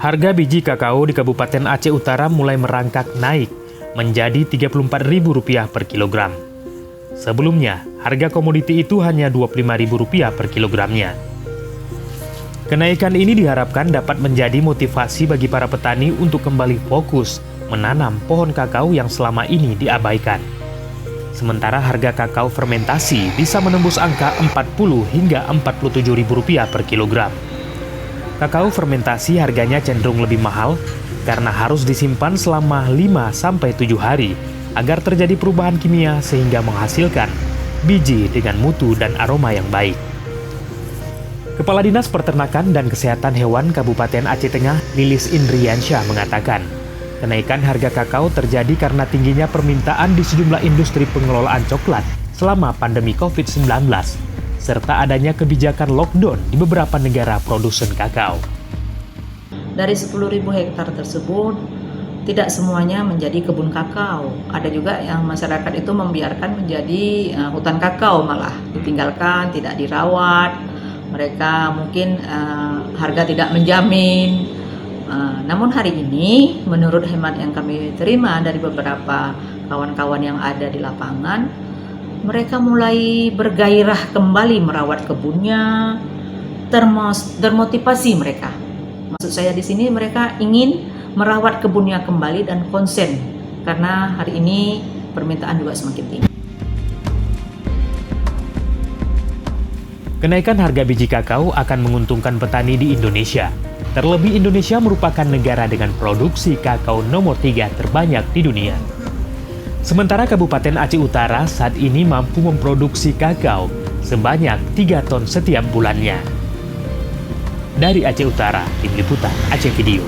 Harga biji kakao di Kabupaten Aceh Utara mulai merangkak naik menjadi Rp34.000 per kilogram. Sebelumnya, harga komoditi itu hanya Rp25.000 per kilogramnya. Kenaikan ini diharapkan dapat menjadi motivasi bagi para petani untuk kembali fokus menanam pohon kakao yang selama ini diabaikan. Sementara harga kakao fermentasi bisa menembus angka Rp40 hingga Rp47.000 per kilogram. Kakao fermentasi harganya cenderung lebih mahal karena harus disimpan selama 5-7 hari agar terjadi perubahan kimia sehingga menghasilkan biji dengan mutu dan aroma yang baik. Kepala Dinas Peternakan dan Kesehatan Hewan Kabupaten Aceh Tengah, Lilis Indriansyah mengatakan, kenaikan harga kakao terjadi karena tingginya permintaan di sejumlah industri pengelolaan coklat selama pandemi COVID-19. Serta adanya kebijakan lockdown di beberapa negara produsen kakao. Dari 10.000 hektar tersebut, tidak semuanya menjadi kebun kakao. Ada juga yang masyarakat itu membiarkan menjadi hutan kakao, malah ditinggalkan, tidak dirawat. Mereka mungkin harga tidak menjamin. Namun hari ini, menurut hemat yang kami terima dari beberapa kawan-kawan yang ada di lapangan, mereka mulai bergairah kembali merawat kebunnya, termotivasi mereka. Maksud saya di sini mereka ingin merawat kebunnya kembali dan konsen karena hari ini permintaan juga semakin tinggi. Kenaikan harga biji kakao akan menguntungkan petani di Indonesia. Terlebih Indonesia merupakan negara dengan produksi kakao nomor 3 terbanyak di dunia. Sementara Kabupaten Aceh Utara saat ini mampu memproduksi kakao sebanyak 3 ton setiap bulannya. Dari Aceh Utara, Tim Liputan Aceh Video.